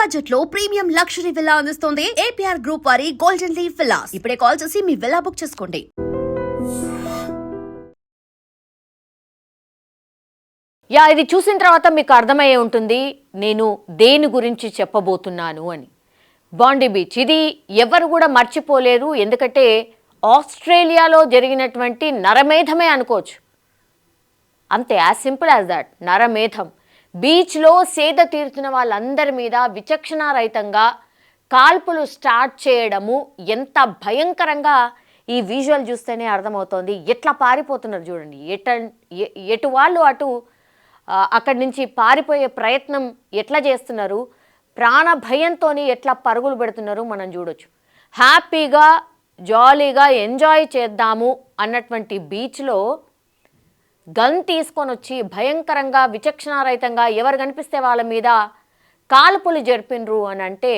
Budget లో premium luxury villa అందిస్తోంది APR group వారి గోల్డెన్ లీఫ్ విల్లాస్. ఇప్పుడే కాల్ చేసి మీ విల్లా బుక్ చేసుకోండి. ఇది చూసిన తర్వాత మీకు అర్థమయ్యే ఉంటుంది నేను దేని గురించి చెప్పబోతున్నాను అని. బాండీ బీచ్ ఇది ఎవరు కూడా మర్చిపోలేరు. ఎందుకంటే ఆస్ట్రేలియాలో జరిగినటువంటి నరమేధమే అనుకోవచ్చు. అంతే, యాజ్ సింపుల్ యాజ్ దాట్. నరమేధం. బీచ్లో సేద తీరుతున్న వాళ్ళందరి మీద విచక్షణారహితంగా కాల్పులు స్టార్ట్ చేయడము ఎంత భయంకరంగా ఈ విజువల్ చూస్తేనే అర్థమవుతోంది. ఎట్లా పారిపోతున్నారు చూడండి. ఎటు వాళ్ళు అటు అక్కడి నుంచి పారిపోయే ప్రయత్నం ఎట్లా చేస్తున్నారు, ప్రాణ భయంతో ఎట్లా పరుగులు పెడుతున్నారు మనం చూడొచ్చు. హ్యాపీగా జాలీగా ఎంజాయ్ చేద్దాము అన్నటువంటి బీచ్లో గన్ తీసుకొని వచ్చి భయంకరంగా విచక్షణారహితంగా ఎవరు కనిపిస్తే వాళ్ళ మీద కాల్పులు జరిపినరు అని అంటే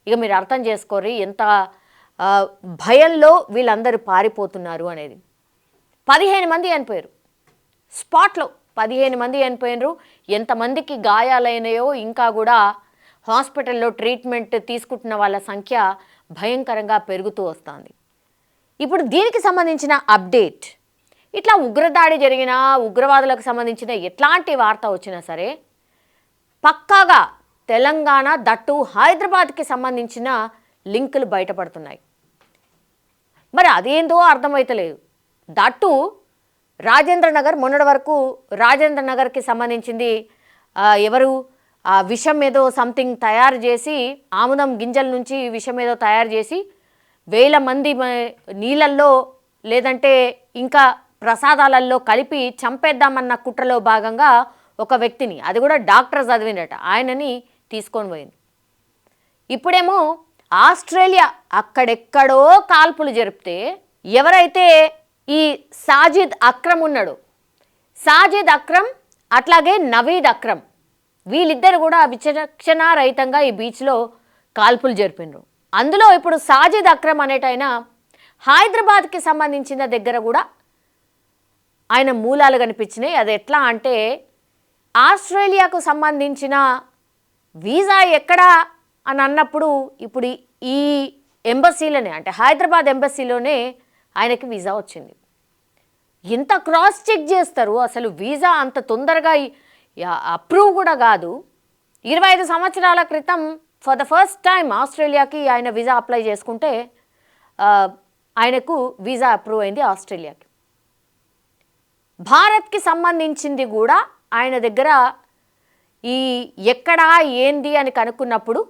ఇక మీరు అర్థం చేసుకోరు ఎంత భయంలో వీళ్ళందరూ పారిపోతున్నారు అనేది. 15 మంది చనిపోయారు స్పాట్లో. 15 మంది చనిపోయినరు. ఎంతమందికి గాయాలైనాయో ఇంకా కూడా హాస్పిటల్లో ట్రీట్మెంట్ తీసుకుంటున్న వాళ్ళ సంఖ్య భయంకరంగా పెరుగుతూ వస్తుంది. ఇప్పుడు దీనికి సంబంధించిన అప్డేట్, ఇట్లా ఉగ్రదాడి జరిగిన ఉగ్రవాదులకు సంబంధించిన ఎట్లాంటి వార్త వచ్చినా సరే పక్కాగా తెలంగాణ దట్టు హైదరాబాద్కి సంబంధించిన లింకులు బయటపడుతున్నాయి. మరి అదేందో అర్థమవుతలేదు. దట్టు రాజేంద్ర నగర్, మొన్నటి వరకు రాజేంద్ర నగర్కి సంబంధించింది ఎవరు విషం ఏదో సంథింగ్ తయారు చేసి, ఆముదం గింజల నుంచి విషం ఏదో తయారు చేసి 1000 మంది నీళ్ళల్లో లేదంటే ఇంకా ప్రసాదాలలో కలిపి చంపేద్దామన్న కుట్రలో భాగంగా ఒక వ్యక్తిని, అది కూడా డాక్టర్ చదివినట, ఆయనని తీసుకొని పోయింది. ఇప్పుడేమో ఆస్ట్రేలియా అక్కడెక్కడో కాల్పులు జరిపితే ఎవరైతే ఈ సాజిద్ అక్రమ్ ఉన్నాడు, సాజిద్ అక్రమ్ అట్లాగే నవీద్ అక్రమ్, వీళ్ళిద్దరు కూడా విచక్షణారహితంగా ఈ బీచ్లో కాల్పులు జరిపినారు. అందులో ఇప్పుడు సాజిద్ అక్రమ్ అనేటైనా హైదరాబాద్కి సంబంధించిన దగ్గర కూడా ఆయన మూలాలు కనిపించినాయి. అది ఎట్లా అంటే ఆస్ట్రేలియాకు సంబంధించిన వీసా ఎక్కడా అని అన్నప్పుడు ఇప్పుడు ఈ ఎంబసీలోనే, అంటే హైదరాబాద్ ఎంబసీలోనే ఆయనకి వీసా వచ్చింది. ఎంత క్రాస్ చెక్ చేస్తారు అసలు? వీసా అంత తొందరగా అప్రూవ్ కూడా కాదు. 25 సంవత్సరాల క్రితం ఫర్ ద ఫస్ట్ టైం ఆస్ట్రేలియాకి ఆయన వీసా అప్లై చేసుకుంటే ఆయనకు వీసా అప్రూవ్ అయింది ఆస్ట్రేలియాకి. భారత్కి సంబంధించింది కూడా ఆయన దగ్గర ఈ ఎక్కడా ఏంది అని కనుక్కున్నప్పుడు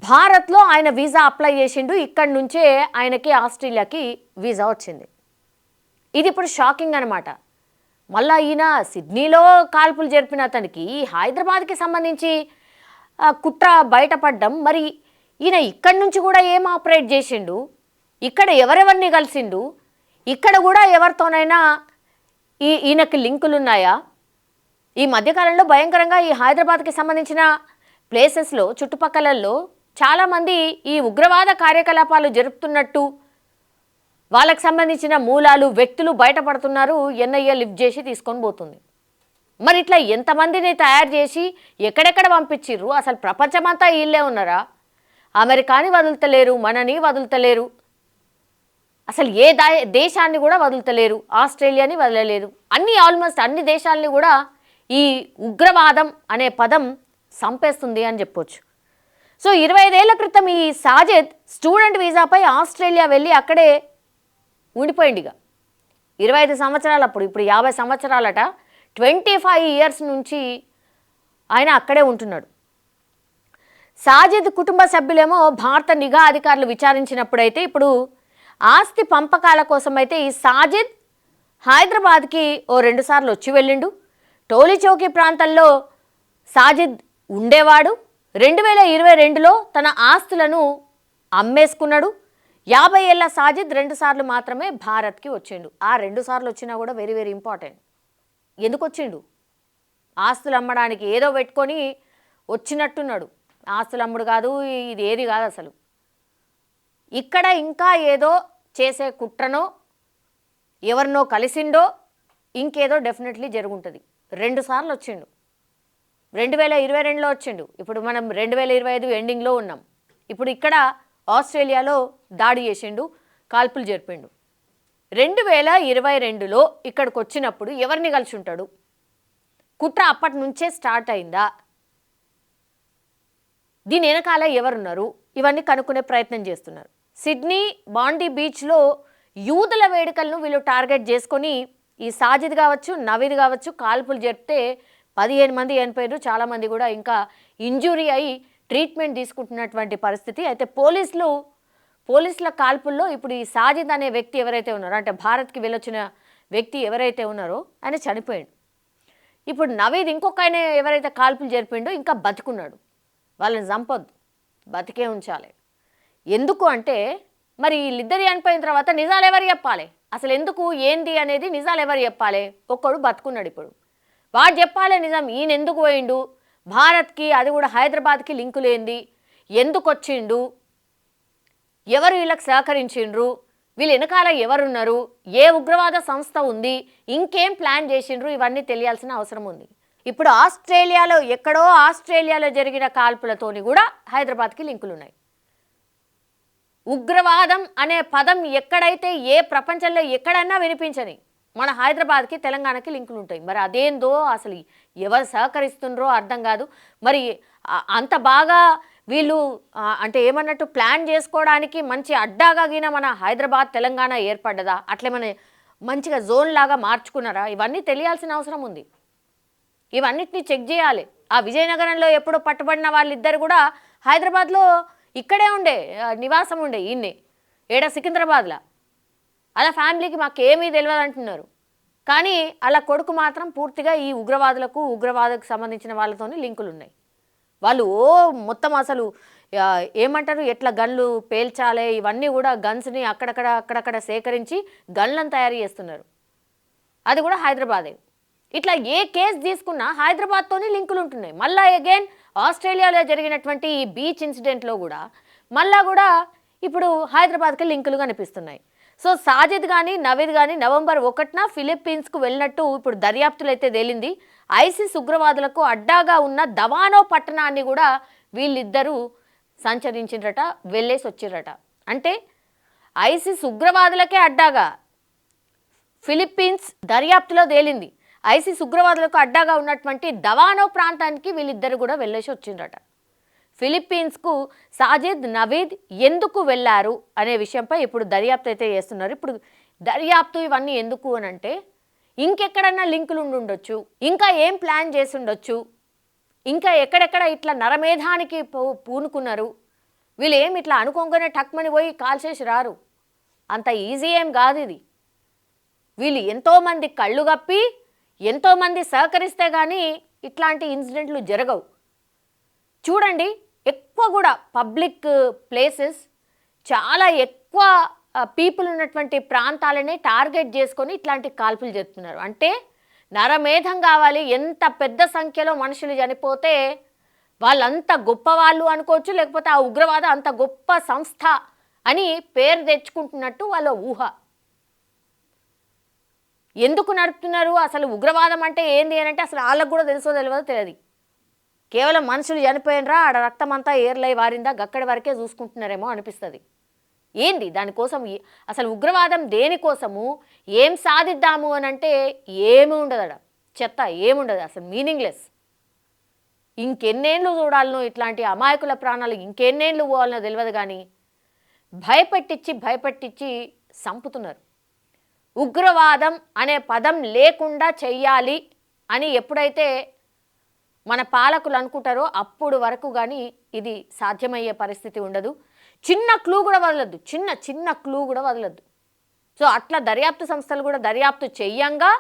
భారత్లో ఆయన వీసా అప్లై చేసిండు. ఇక్కడి నుంచే ఆయనకి ఆస్ట్రేలియాకి వీసా వచ్చింది. ఇది ఇప్పుడు షాకింగ్ అనమాట. మళ్ళీ ఈయన సిడ్నీలో కాల్పులు జరిపిన అతనికి హైదరాబాద్కి సంబంధించి కుట్ర బయటపడ్డం, మరి ఈయన ఇక్కడి నుంచి కూడా ఏం ఆపరేట్ చేసిండు, ఇక్కడ ఎవరెవరిని కలిసిండు, ఇక్కడ కూడా ఎవరితోనైనా ఈయనకి లింకులు ఉన్నాయా? ఈ మధ్యకాలంలో భయంకరంగా ఈ హైదరాబాద్కి సంబంధించిన ప్లేసెస్లో చుట్టుపక్కలలో చాలామంది ఈ ఉగ్రవాద కార్యకలాపాలు జరుపుతున్నట్టు వాళ్ళకి సంబంధించిన మూలాలు వ్యక్తులు బయటపడుతున్నారు. ఎన్ఐఏ లిఫ్ట్ చేసి తీసుకొని పోతుంది. మరి ఇట్లా ఎంతమందిని తయారు చేసి ఎక్కడెక్కడ పంపించిర్రు? అసలు ప్రపంచమంతా వీళ్ళే ఉన్నారా? అమెరికాని వదులుతలేరు, మనని వదులుతలేరు, అసలు ఏ దేశాన్ని కూడా వదులుతలేరు, ఆస్ట్రేలియాని వదలలేరు. ఆల్మోస్ట్ అన్ని దేశాలని కూడా ఈ ఉగ్రవాదం అనే పదం సంపేస్తుంది అని చెప్పొచ్చు. సో 25 ఏళ్ల క్రితం ఈ సాజిద్ స్టూడెంట్ వీసాపై ఆస్ట్రేలియా వెళ్ళి అక్కడే ఉండిపోయిందిగా. 25 సంవత్సరాలప్పుడు, ఇప్పుడు 50 సంవత్సరాలట. 25 ఇయర్స్ నుంచి ఆయన అక్కడే ఉంటున్నాడు. సాజిద్ కుటుంబ సభ్యులేమో భారత నిఘా అధికారులు విచారించినప్పుడైతే ఇప్పుడు ఆస్తి పంపకాల కోసం అయితే ఈ సాజిద్ హైదరాబాద్కి 2 సార్లు వచ్చి వెళ్ళిండు. టోలీచౌకీ ప్రాంతంలో సాజిద్ ఉండేవాడు. 2022లో తన ఆస్తులను అమ్మేసుకున్నాడు. 50 ఏళ్ల సాజిద్ 2 సార్లు మాత్రమే భారత్కి వచ్చిండు. ఆ 2 సార్లు వచ్చినా కూడా వెరీ వెరీ ఇంపార్టెంట్. ఎందుకు వచ్చిండు? ఆస్తులు అమ్మడానికి ఏదో పెట్టుకొని వచ్చినట్టున్నాడు. ఆస్తులు అమ్ముడు కాదు, ఇది ఏది కాదు అసలు. ఇక్కడ ఇంకా ఏదో చేసే కుట్రనో ఎవరినో కలిసిండో ఇంకేదో డెఫినెట్లీ జరుగుంటుంది. 2 సార్లు వచ్చిండు. 2022లో వచ్చిండు, ఇప్పుడు మనం 2025 ఎండింగ్లో ఉన్నాం. ఇప్పుడు ఇక్కడ ఆస్ట్రేలియాలో దాడి చేసిండు, కాల్పులు జరిపిండు. 2022లో ఇక్కడికి వచ్చినప్పుడు ఎవరిని కలిసి ఉంటాడు? కుట్ర అప్పటి నుంచే స్టార్ట్ అయిందా? దీని వెనకాల ఎవరున్నారు? ఇవన్నీ కనుక్కునే ప్రయత్నం చేస్తున్నారు. సిడ్నీ బాండీ బీచ్లో యూదుల వేడుకలను వీళ్ళు టార్గెట్ చేసుకొని ఈ సాజిద్ కావచ్చు, నవీద్ కావచ్చు కాల్పులు జరిపితే 15 మంది చనిపోయారు. చాలామంది కూడా ఇంకా ఇంజురీ అయి ట్రీట్మెంట్ తీసుకుంటున్నటువంటి పరిస్థితి. అయితే పోలీసుల కాల్పుల్లో ఇప్పుడు ఈ సాజిద్ అనే వ్యక్తి ఎవరైతే ఉన్నారో, అంటే భారత్కి వెళ్ళొచ్చిన వ్యక్తి ఎవరైతే ఉన్నారో ఆయన చనిపోయాడు. ఇప్పుడు నవీద్ ఇంకొక ఆయన ఎవరైతే కాల్పులు జరిపిండో ఇంకా బతికున్నాడు. వాళ్ళని చంపొద్దు, బతికే ఉంచాలి. ఎందుకు అంటే మరి వీళ్ళిద్దరు చనిపోయిన తర్వాత నిజాలు ఎవరు చెప్పాలి? అసలు ఎందుకు ఏంది అనేది నిజాలు ఎవరు చెప్పాలి? ఒక్కడు బతుకున్నాడు, ఇప్పుడు వాడు చెప్పాలి నిజం. ఈయన ఎందుకు పోయిండు భారత్కి, అది కూడా హైదరాబాద్కి లింకు లేంది, ఎందుకు వచ్చిండు, ఎవరు వీళ్ళకి సహకరించిండ్రు, వీళ్ళు వెనకాల ఎవరున్నారు, ఏ ఉగ్రవాద సంస్థ ఉంది, ఇంకేం ప్లాన్ చేసిండ్రు, ఇవన్నీ తెలియాల్సిన అవసరం ఉంది. ఇప్పుడు ఆస్ట్రేలియాలో జరిగిన కాల్పులతోని కూడా హైదరాబాద్కి లింకులు ఉన్నాయి. ఉగ్రవాదం అనే పదం ఎక్కడైతే ఏ ప్రపంచంలో ఎక్కడైనా వినిపించని మన హైదరాబాద్కి తెలంగాణకి లింకులు ఉంటాయి. మరి అదేందో అసలు ఎవరు సహకరిస్తుండ్రో అర్థం కాదు. మరి అంత బాగా వీళ్ళు అంటే ఏమన్నట్టు ప్లాన్ చేసుకోవడానికి మంచి అడ్డాగా గిన మన హైదరాబాద్ తెలంగాణ ఏర్పడ్డదా? అట్లేమన్నా మంచిగా జోన్ లాగా మార్చుకున్నారా? ఇవన్నీ తెలియాల్సిన అవసరం ఉంది. ఇవన్నిటిని చెక్ చేయాలి. ఆ విజయనగరంలో ఎప్పుడో పట్టుబడిన వాళ్ళిద్దరు కూడా హైదరాబాద్లో ఇక్కడే ఉండే నివాసం ఉండే, ఈయన్ని సికింద్రాబాద్లో. అలా ఫ్యామిలీకి మాకేమీ తెలియదు అంటున్నారు. కానీ అలా కొడుకు మాత్రం పూర్తిగా ఈ ఉగ్రవాదకు సంబంధించిన వాళ్ళతో లింకులు ఉన్నాయి. వాళ్ళు మొత్తం అసలు ఏమంటారు, ఎట్లా గన్లు పేల్చాలి, ఇవన్నీ కూడా గన్స్ని అక్కడక్కడ సేకరించి గన్లను తయారు చేస్తున్నారు. అది కూడా హైదరాబాదే. ఇట్లా ఏ కేసు తీసుకున్నా హైదరాబాద్తోనే లింకులు ఉంటున్నాయి. మళ్ళీ అగైన్ ఆస్ట్రేలియాలో జరిగినటువంటి ఈ బీచ్ ఇన్సిడెంట్లో కూడా కూడా ఇప్పుడు హైదరాబాద్కి లింకులు కనిపిస్తున్నాయి. సో సాజిద్ కానీ నవీద్ కానీ నవంబర్ 1న ఫిలిప్పీన్స్కు వెళ్ళినట్టు ఇప్పుడు దర్యాప్తులు అయితే తేలింది. ఐసిస్ ఉగ్రవాదులకు అడ్డాగా ఉన్న దవానో పట్టణాన్ని కూడా వీళ్ళిద్దరూ సంచరించిండ్రట, వెళ్ళేసి వచ్చిర్రట. అంటే ఐసిస్ ఉగ్రవాదులకే అడ్డాగా ఫిలిప్పీన్స్ దర్యాప్తులో తేలింది. ఐసిస్ ఉగ్రవాదులకు అడ్డాగా ఉన్నటువంటి దవానో ప్రాంతానికి వీళ్ళిద్దరు కూడా వెళ్ళేసి వచ్చిండ్రట. ఫిలిప్పీన్స్కు సాజిద్ నవీద్ ఎందుకు వెళ్ళారు అనే విషయంపై ఇప్పుడు దర్యాప్తు అయితే చేస్తున్నారు. ఇప్పుడు దర్యాప్తు ఇవన్నీ ఎందుకు అని అంటే ఇంకెక్కడన్నా లింకులు ఉండొచ్చు, ఇంకా ఏం ప్లాన్ చేసి ఉండొచ్చు, ఇంకా ఎక్కడెక్కడ ఇట్లా నరమేధానికి పూనుకున్నారు, వీళ్ళు ఏం ఇట్లా అనుకోగానే టక్మని పోయి కాల్చేసి రారు, అంత ఈజీ ఏం కాదు ఇది. వీళ్ళు ఎంతోమంది కళ్ళు కప్పి ఎంతోమంది సహకరిస్తే కానీ ఇట్లాంటి ఇన్సిడెంట్లు జరగవు. చూడండి, ఎక్కువ కూడా పబ్లిక్ ప్లేసెస్, చాలా ఎక్కువ పీపుల్ ఉన్నటువంటి ప్రాంతాలనే టార్గెట్ చేసుకొని ఇట్లాంటి కాల్పులు జరుపుతున్నారు. అంటే నరమేధం కావాలి. ఎంత పెద్ద సంఖ్యలో మనుషులు చనిపోతే వాళ్ళంత గొప్పవాళ్ళు అనుకోవచ్చు, లేకపోతే ఆ ఉగ్రవాద అంత గొప్ప సంస్థ అని పేరు తెచ్చుకుంటున్నట్టు వాళ్ళ ఊహ. ఎందుకు నడుపుతున్నారు? అసలు ఉగ్రవాదం అంటే ఏంది అని అంటే అసలు వాళ్ళకు కూడా తెలియదో తెలియదు. కేవలం మనుషులు చనిపోయినరా, ఆడ రక్తం అంతా ఏర్లై వారిందా, గక్కడి వరకే చూసుకుంటున్నారేమో అనిపిస్తుంది. ఏంది దానికోసం? అసలు ఉగ్రవాదం దేనికోసము, ఏం సాధిద్దాము అని అంటే ఏమి ఉండదు, చెత్త ఏముండదు, అసలు మీనింగ్లెస్. ఇంకెన్నేళ్ళు చూడాలనో ఇట్లాంటి అమాయకుల ప్రాణాలు, ఇంకెన్నేళ్ళు పోవాలనో తెలియదు. కానీ భయపెట్టించి చంపుతున్నారు. ఉగ్రవాదం అనే పదం లేకుండా చెయ్యాలి అని ఎప్పుడైతే మన పాలకులు అనుకుంటారో అప్పుడు వరకు కానీ ఇది సాధ్యమయ్యే పరిస్థితి ఉండదు. చిన్న క్లూ కూడా వదలద్దు, చిన్న క్లూ కూడా వదలద్దు. సో అట్లా దర్యాప్తు సంస్థలు కూడా దర్యాప్తు చెయ్యంగా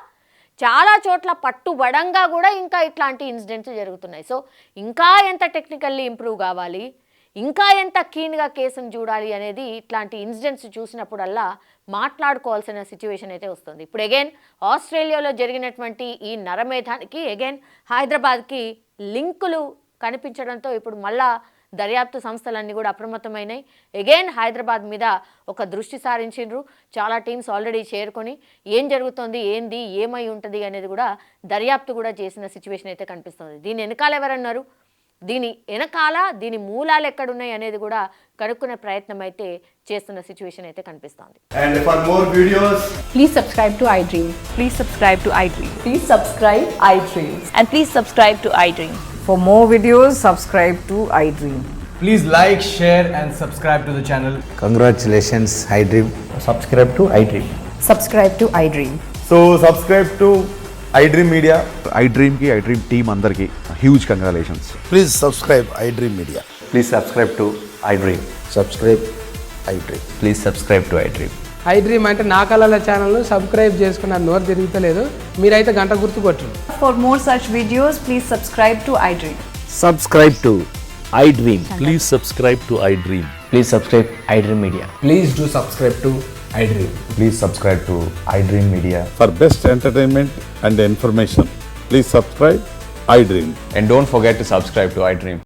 చాలా చోట్ల పట్టుబడంగా కూడా ఇంకా ఇట్లాంటి ఇన్సిడెంట్స్ జరుగుతున్నాయి. సో ఇంకా ఎంత టెక్నికల్లీ ఇంప్రూవ్ కావాలి, ఇంకా ఎంత కీన్గా కేసును చూడాలి అనేది ఇట్లాంటి ఇన్సిడెంట్స్ చూసినప్పుడల్లా మాట్లాడుకోవాల్సిన సిచ్యువేషన్ అయితే వస్తుంది. ఇప్పుడు అగైన్ ఆస్ట్రేలియాలో జరిగినటువంటి ఈ నరమేధానికి అగైన్ హైదరాబాద్కి లింకులు కనిపించడంతో ఇప్పుడు మళ్ళా దర్యాప్తు సంస్థలన్నీ కూడా అప్రమత్తమైనాయి. అగైన్ హైదరాబాద్ మీద ఒక దృష్టి సారించిండ్రు. చాలా టీమ్స్ ఆల్రెడీ చేరుకొని ఏం జరుగుతుంది, ఏంది, ఏమై ఉంటుంది అనేది కూడా దర్యాప్తు కూడా చేసిన సిచ్యువేషన్ అయితే కనిపిస్తుంది. దీని వెనకాల ఎవరన్నారు, దీని మూలాలు ఎక్కడున్నాయి అనేది కూడా కనుక్కునే ప్రయత్నం అయితే చేస్తున్న సిచ్యువేషన్ అయితే కనిపిస్తుంది. And for more videos, Please subscribe to iDream. Please subscribe to iDream. Please subscribe iDream. And please subscribe to iDream. For more videos, subscribe to iDream. please like, share and subscribe to the channel. Congratulations, iDream. subscribe to iDream. Subscribe to iDream. So subscribe to iDream Media. iDream team andarki huge congratulations. Please subscribe iDream Media. Please subscribe to iDream. Subscribe iDream. Please subscribe to iDream. iDream అంటే నా కళల ఛానల్ను subscribe చేసుకున్న నోరు తిరుగుతలేదు, మీరైతే గంట గుర్తు కొట్టండి. For more such videos, please subscribe to iDream. Subscribe to iDream. Please subscribe to iDream. Please subscribe iDream Media. Please do subscribe to iDream. Please subscribe to iDream Media. For best entertainment and information, please subscribe iDream. And don't forget to subscribe to iDream.